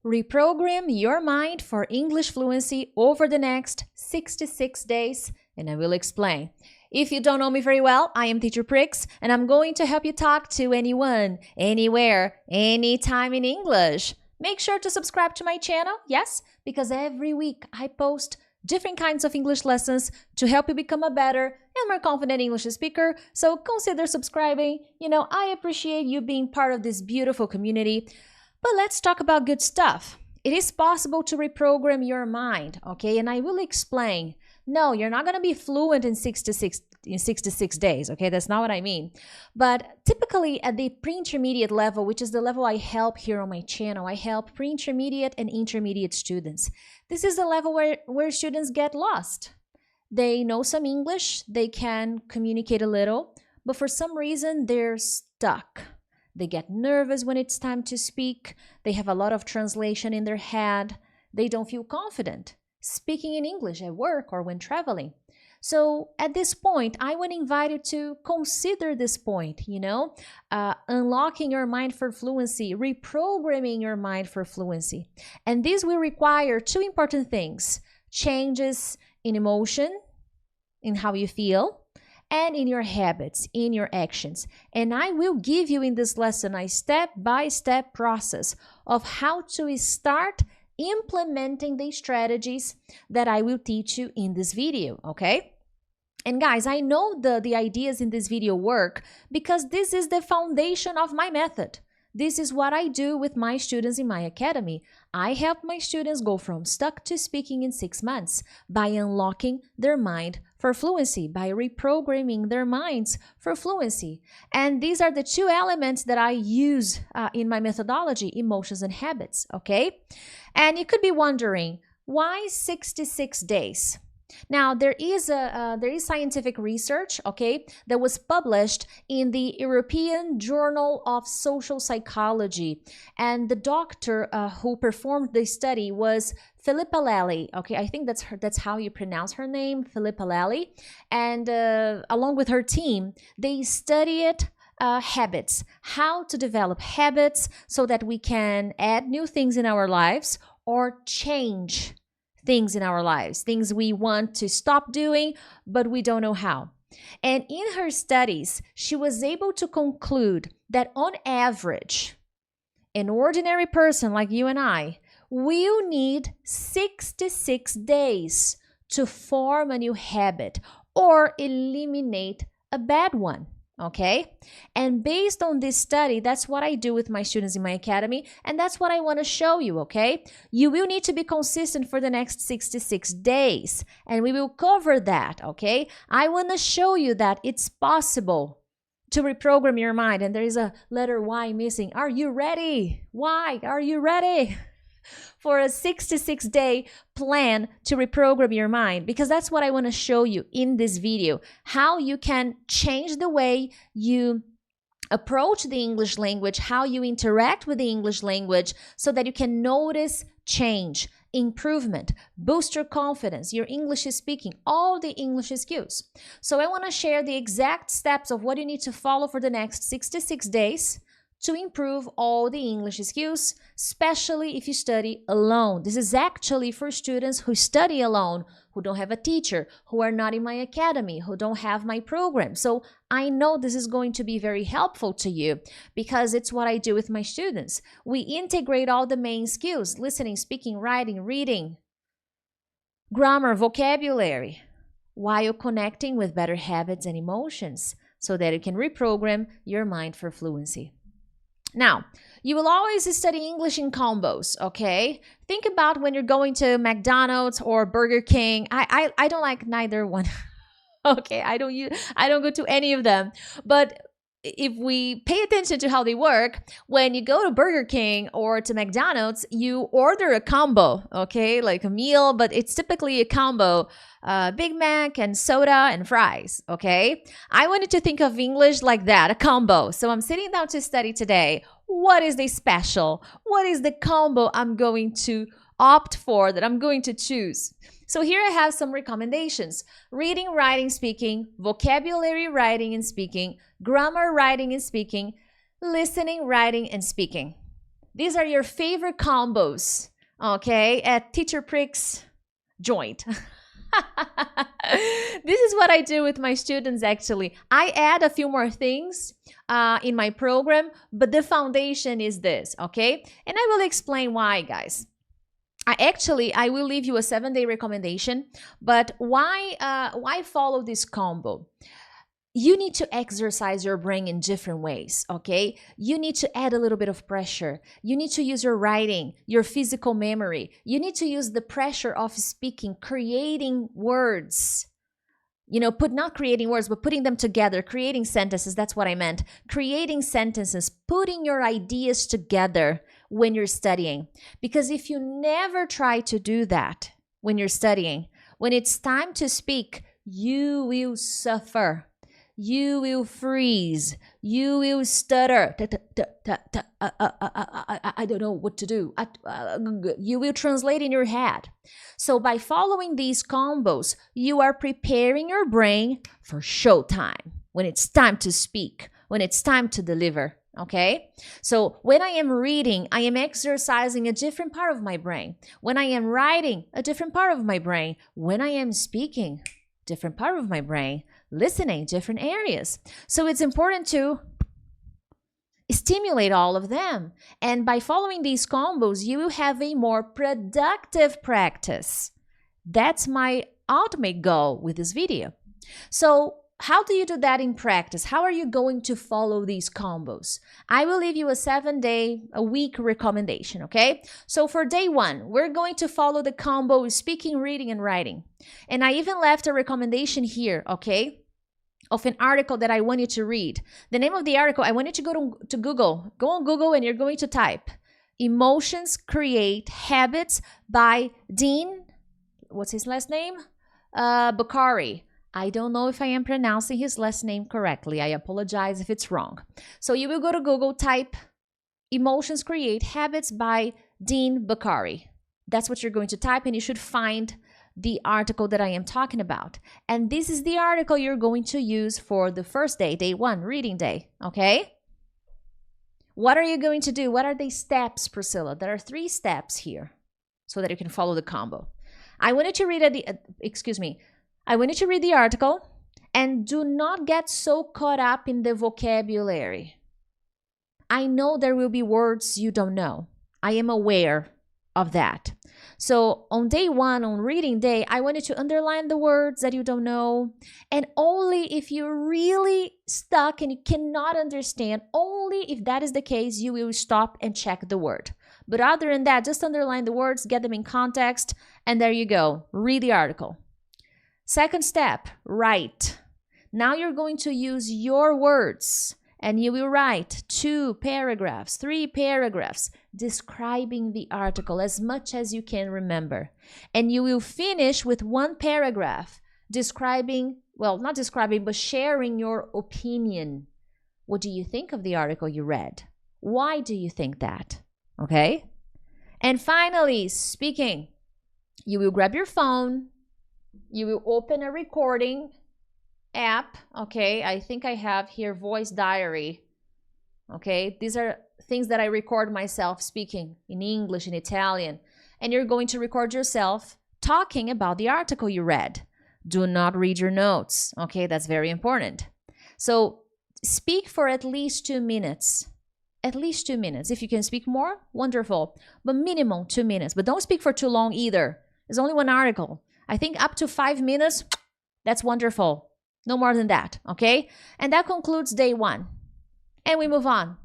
Reprogram your mind for English fluency over the next 66 days, and I will explain. If you don't know me very well, I am Teacher Prix, and I'm going to help you talk to anyone, anywhere, anytime in English. Make sure to subscribe to my channel, yes, because every week I post different kinds of English lessons to help you become a better and more confident English speaker. So consider subscribing. I appreciate you being part of this beautiful community. But let's talk about good stuff. It is possible to reprogram your mind, okay? And I will explain. No, you're not going to be fluent in 66 days, okay? That's not what I mean. But typically at the pre-intermediate level, which is the level I help here on my channel, I help pre-intermediate and intermediate students. This is the level where students get lost. They know some English, they can communicate a little, but for some reason they're stuck. They get nervous when it's time to speak. They have a lot of translation in their head. They don't feel confident speaking in English at work or when traveling. So at this point, I would invite you to consider this point, unlocking your mind for fluency, reprogramming your mind for fluency. And this will require two important things: changes in emotion, in how you feel, and in your habits, in your actions. And I will give you in this lesson a step-by-step process of how to start implementing the strategies that I will teach you in this video, okay? And guys, I know the ideas in this video work because this is the foundation of my method. This is what I do with my students in my academy. I help my students go from stuck to speaking in 6 months by unlocking their mind for fluency, by reprogramming their minds for fluency. And these are the two elements that I use in my methodology, emotions and habits, okay? And you could be wondering, why 66 days? Now, there is scientific research, okay, that was published in the European Journal of Social Psychology. And the doctor who performed the study was Philippa Lally, okay, I think that's how you pronounce her name, Philippa Lally. And along with her team, they studied habits, how to develop habits so that we can add new things in our lives or change things in our lives, things we want to stop doing, but we don't know how. And in her studies, she was able to conclude that on average, an ordinary person like you and I will need 66 days to form a new habit or eliminate a bad one. Okay? And based on this study, that's what I do with my students in my academy, and that's what I want to show you, okay? You will need to be consistent for the next 66 days, and we will cover that, okay? I want to show you that it's possible to reprogram your mind, and there is a letter Y missing. Are you ready? Why? Are you ready for a 66-day plan to reprogram your mind? Because that's what I want to show you in this video, how you can change the way you approach the English language, how you interact with the English language, so that you can notice change, improvement, boost your confidence, your English speaking, all the English skills. So I want to share the exact steps of what you need to follow for the next 66 days to improve all the English skills, especially if you study alone. This is actually for students who study alone, who don't have a teacher, who are not in my academy, who don't have my program. So I know this is going to be very helpful to you because it's what I do with my students. We integrate all the main skills: listening, speaking, writing, reading, grammar, vocabulary, while connecting with better habits and emotions so that you can reprogram your mind for fluency. Now, you will always study English in combos, okay? Think about when you're going to McDonald's or Burger King. I don't like neither one. Okay, I don't go to any of them. But if we pay attention to how they work, when you go to Burger King or to McDonald's, you order a combo, okay? Like a meal, but it's typically a combo. Big Mac and soda and fries, okay? I wanted to think of English like that, a combo. So I'm sitting down to study today. What is the special? What is the combo I'm going to opt for, that I'm going to choose? So here I have some recommendations: reading, writing, speaking, vocabulary, writing and speaking, grammar, writing and speaking, listening, writing and speaking. These are your favorite combos, okay, at Teacher Prix joint. This is what I do with my students, actually. I add a few more things in my program, but the foundation is this, okay? And I will explain why, guys. I will leave you a 7-day recommendation, but why follow this combo? You need to exercise your brain in different ways, okay? You need to add a little bit of pressure. You need to use your writing, your physical memory. You need to use the pressure of speaking, creating words. You know, not creating words, but putting them together, creating sentences. That's what I meant. Creating sentences, putting your ideas together when you're studying. Because if you never try to do that when you're studying, when it's time to speak, you will suffer. You will freeze. You will stutter. I don't know what to do. You will translate in your head. So by following these combos, you are preparing your brain for showtime, when it's time to speak, when it's time to deliver. Okay? So when I am reading, I am exercising a different part of my brain. When I am writing, a different part of my brain. When I am speaking, different part of my brain. Listening, different areas. So it's important to stimulate all of them. And by following these combos, you will have a more productive practice. That's my ultimate goal with this video. So how do you do that in practice? How are you going to follow these combos? I will leave you a 7-day, a week recommendation, okay? So for day 1, we're going to follow the combo speaking, reading, and writing. And I even left a recommendation here, okay, of an article that I want you to read. The name of the article, I want you to go to Google. Go on Google and you're going to type Emotions Create Habits by Dean, what's his last name? Bakari. I don't know if I am pronouncing his last name correctly. I apologize if it's wrong. So you will go to Google, type Emotions Create Habits by Dean Bakari. That's what you're going to type, and you should find the article that I am talking about. And this is the article you're going to use for the first day, day 1, reading day, okay? What are you going to do? What are the steps, Priscilla? There are 3 steps here so that you can follow the combo. I wanted to read I wanted to read the article, and do not get so caught up in the vocabulary. I know there will be words you don't know. I am aware of that. So on day 1, on reading day, I wanted to underline the words that you don't know. And only if you're really stuck and you cannot understand, only if that is the case, you will stop and check the word. But other than that, just underline the words, get them in context, and there you go. Read the article. Second step, write. Now you're going to use your words, and you will write 2 paragraphs, 3 paragraphs describing the article as much as you can remember. And you will finish with 1 paragraph describing, well, not describing, but sharing your opinion. What do you think of the article you read? Why do you think that? Okay? And finally, speaking. You will grab your phone. You will open a recording app, okay? I think I have here voice diary, okay? These are things that I record myself speaking in English, in Italian, and you're going to record yourself talking about the article you read. Do not read your notes, okay? That's very important. So speak for at least 2 minutes. At least 2 minutes. If you can speak more, wonderful, but minimum 2 minutes. But don't speak for too long either. There's only 1 article. I think up to 5 minutes, that's wonderful. No more than that, okay? And that concludes day 1. And we move on.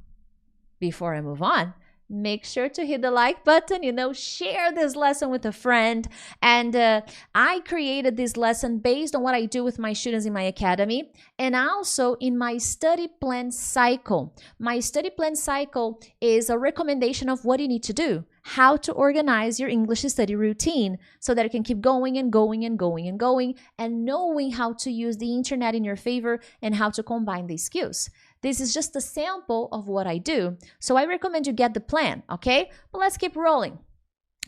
Before I move on, make sure to hit the like button, share this lesson with a friend. And I created this lesson based on what I do with my students in my academy and also in my study plan cycle. My study plan cycle is a recommendation of what you need to do, how to organize your English study routine so that you can keep going and going and going and going and knowing how to use the internet in your favor and how to combine these skills. This is just a sample of what I do. So I recommend you get the plan, okay? But let's keep rolling.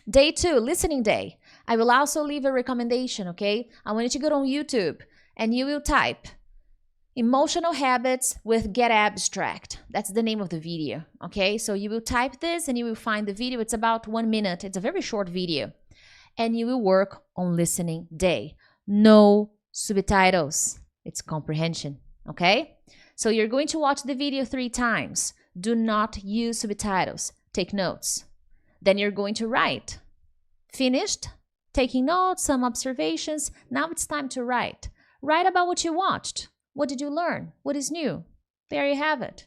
Day 2, listening day. I will also leave a recommendation, okay? I want you to go on YouTube and you will type Emotional habits with Get Abstract. That's the name of the video, okay? So you will type this and you will find the video. It's about 1 minute. It's a very short video. And you will work on listening day. No subtitles. It's comprehension, okay? So you're going to watch the video 3 times. Do not use subtitles. Take notes. Then you're going to write. Finished? Taking notes, some observations. Now it's time to write. Write about what you watched. What did you learn? What is new? There you have it.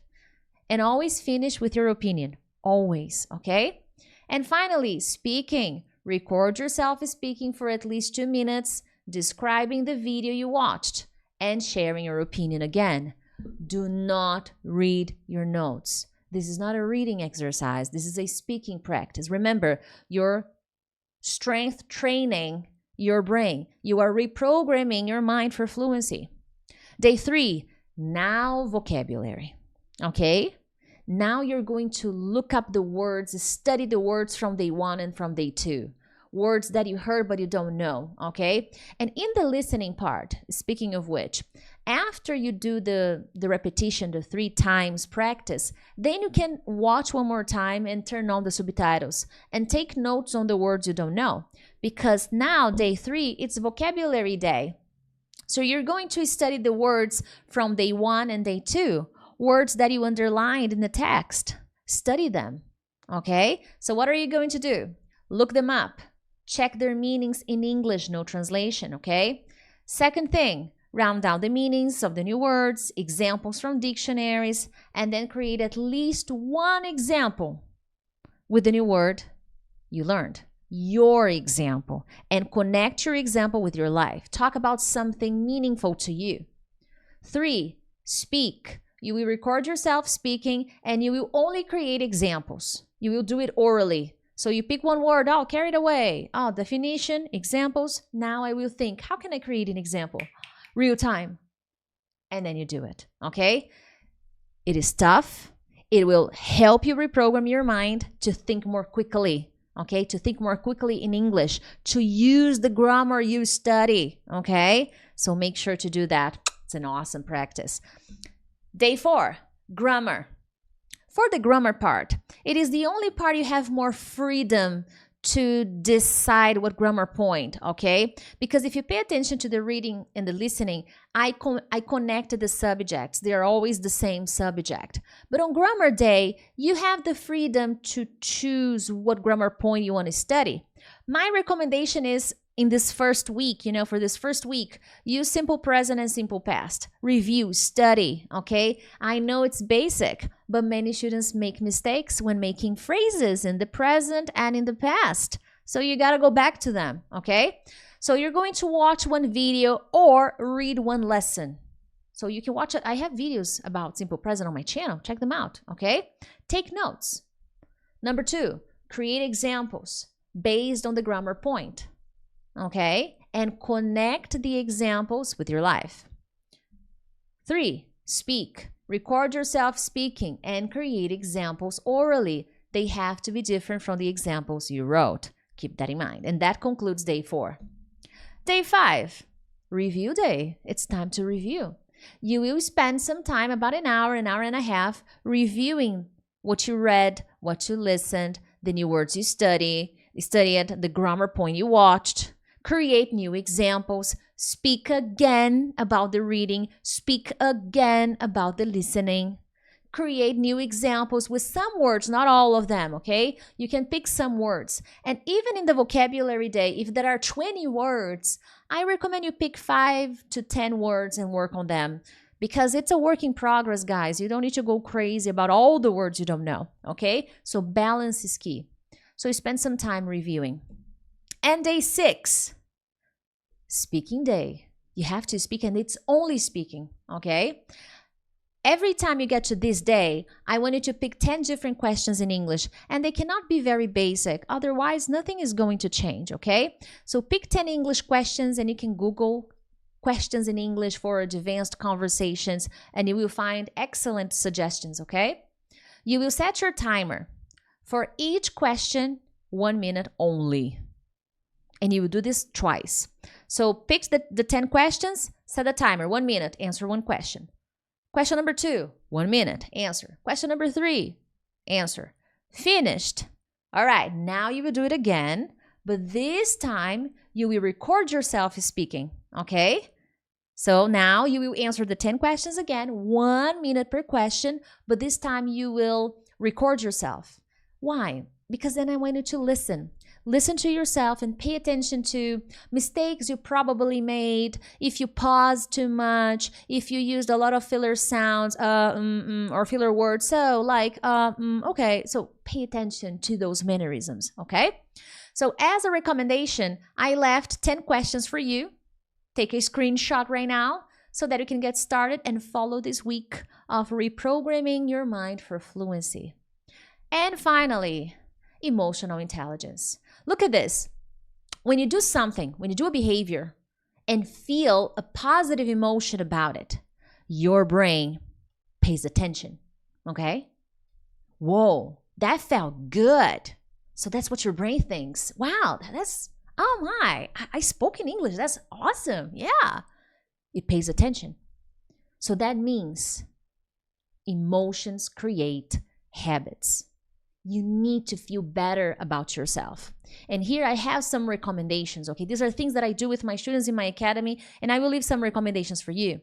And always finish with your opinion. Always, okay? And finally, speaking. Record yourself speaking for at least 2 minutes, describing the video you watched, and sharing your opinion again. Do not read your notes. This is not a reading exercise. This is a speaking practice. Remember, you're strength training your brain. You are reprogramming your mind for fluency. Day 3, now vocabulary, okay? Now you're going to look up the words, study the words from day 1 and from day 2. Words that you heard but you don't know, okay? And in the listening part, speaking of which, after you do the repetition, the 3 times practice, then you can watch one more time and turn on the subtitles and take notes on the words you don't know. Because now, day 3, it's vocabulary day. So you're going to study the words from day 1 and day 2, words that you underlined in the text. Study them, okay? So what are you going to do? Look them up. Check their meanings in English, no translation, okay? Second thing, round down the meanings of the new words, examples from dictionaries, and then create at least 1 example with the new word you learned. Your example, and connect your example with your life. Talk about something meaningful to you. 3, speak. You will record yourself speaking and you will only create examples. You will do it orally. So you pick one word, oh, carried away. Oh, definition, examples. Now I will think, how can I create an example? Real time. And then you do it, okay? It is tough. It will help you reprogram your mind to think more quickly. Okay, to think more quickly in English, to use the grammar you study, okay? So make sure to do that. It's an awesome practice. Day 4, grammar. For the grammar part, it is the only part you have more freedom to decide what grammar point, okay? Because if you pay attention to the reading and the listening, I connected the subjects. They are always the same subject. But on grammar day, you have the freedom to choose what grammar point you want to study. My recommendation is in this first week, for this first week, use simple present and simple past. Review, study, okay? I know it's basic, but many students make mistakes when making phrases in the present and in the past. So you got to go back to them, okay? So you're going to watch 1 video or read 1 lesson. So you can watch it. I have videos about simple present on my channel. Check them out, okay? Take notes. Number 2, create examples based on the grammar point. Okay, and connect the examples with your life. 3, speak. Record yourself speaking and create examples orally. They have to be different from the examples you wrote. Keep that in mind. And that concludes day 4. Day 5, review day. It's time to review. You will spend some time, about an hour and a half, reviewing what you read, what you listened, the new words you studied, the grammar point you watched. Create new examples, speak again about the reading, speak again about the listening. Create new examples with some words, not all of them, okay? You can pick some words. And even in the vocabulary day, if there are 20 words, I recommend you pick 5 to 10 words and work on them. Because it's a work in progress, guys. You don't need to go crazy about all the words you don't know, okay? So balance is key. So spend some time reviewing. And day 6, speaking day. You have to speak, and it's only speaking, okay? Every time you get to this day, I want you to pick 10 different questions in English, and they cannot be very basic. Otherwise, nothing is going to change, okay? So pick 10 English questions, and you can Google questions in English for advanced conversations, and you will find excellent suggestions, okay? You will set your timer. For each question, 1 minute only. And you will do this twice. So pick the 10 questions, set a timer, 1 minute, answer 1 question. Question number 2, 1 minute, answer. Question number 3, answer. Finished. All right, now you will do it again, but this time you will record yourself speaking, okay? So now you will answer the 10 questions again, 1 minute per question, but this time you will record yourself. Why? Because then I want you to listen. Listen to yourself and pay attention to mistakes you probably made, if you paused too much, if you used a lot of filler sounds or filler words. So like, okay, so pay attention to those mannerisms, okay? So as a recommendation, I left 10 questions for you. Take a screenshot right now so that you can get started and follow this week of reprogramming your mind for fluency. And finally, emotional intelligence. Look at this. When you do something, when you do a behavior and feel a positive emotion about it, your brain pays attention, okay? Whoa, that felt good. So that's what your brain thinks. Wow, that's, oh my, I spoke in English. That's awesome. Yeah, it pays attention. So that means emotions create habits. You need to feel better about yourself. And here I have some recommendations, okay? These are things that I do with my students in my academy, and I will leave some recommendations for you.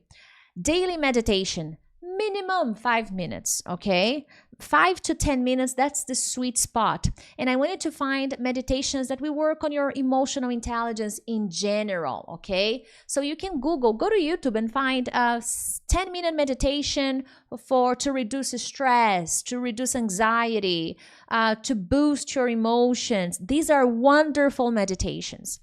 Daily meditation, minimum 5 minutes, okay? 5 to 10 minutes, that's the sweet spot. And I wanted to find meditations that will work on your emotional intelligence in general, okay? So you can Google, go to YouTube and find a 10-minute meditation to reduce stress, to reduce anxiety, to boost your emotions. These are wonderful meditations.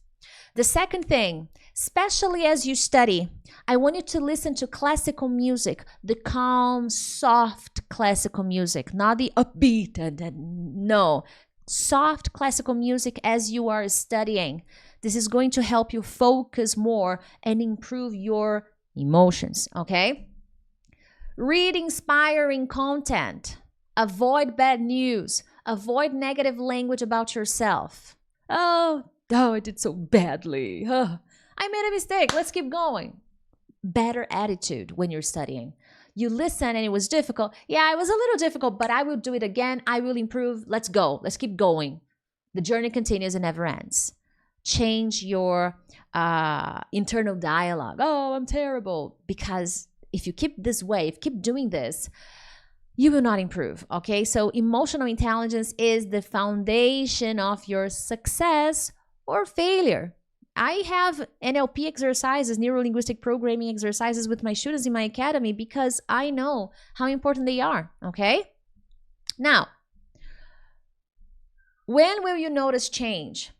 The second thing, especially as you study, I want you to listen to classical music, the calm, soft classical music, not the upbeat, no, soft classical music as you are studying. This is going to help you focus more and improve your emotions, okay? Read inspiring content. Avoid bad news. Avoid negative language about yourself. Oh, I did so badly. I made a mistake. Let's keep going. Better attitude when you're studying. You listen and it was difficult. Yeah, it was a little difficult, but I will do it again. I will improve. Let's go. Let's keep going. The journey continues and never ends. Change your internal dialogue. Oh, I'm terrible. Because if you keep this way, if you keep doing this, you will not improve, okay? So emotional intelligence is the foundation of your success or failure. I have NLP exercises, neuro-linguistic programming exercises with my students in my academy because I know how important they are, okay? Now, when will you notice change?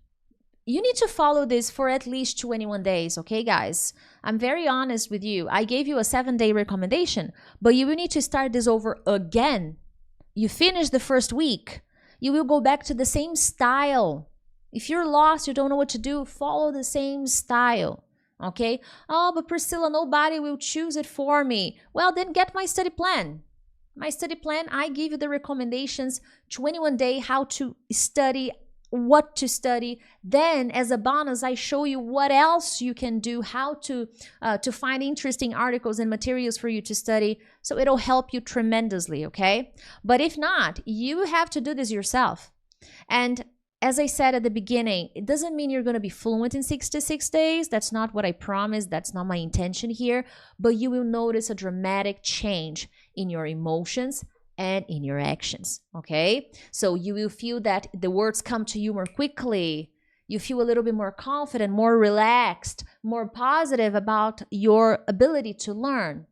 You need to follow this for at least 21 days, okay, guys? I'm very honest with you. I gave you a 7-day recommendation, but you will need to start this over again. You finish the first week, you will go back to the same style. If you're lost, you don't know what to do, follow the same style, okay? Oh, but Priscilla, nobody will choose it for me. Well, then get my study plan. My study plan, I give you the recommendations, 21 day, how to study, what to study. Then as a bonus, I show you what else you can do, how to find interesting articles and materials for you to study. So it'll help you tremendously, okay? But if not, you have to do this yourself. And as I said at the beginning, it doesn't mean you're going to be fluent in 66 days. That's not what I promised. That's not my intention here. But you will notice a dramatic change in your emotions and in your actions, okay? So you will feel that the words come to you more quickly. You feel a little bit more confident, more relaxed, more positive about your ability to learn.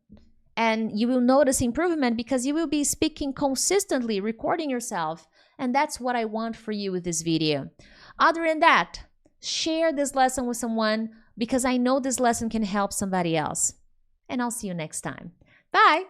And you will notice improvement because you will be speaking consistently, recording yourself. And that's what I want for you with this video. Other than that, share this lesson with someone because I know this lesson can help somebody else. And I'll see you next time. Bye.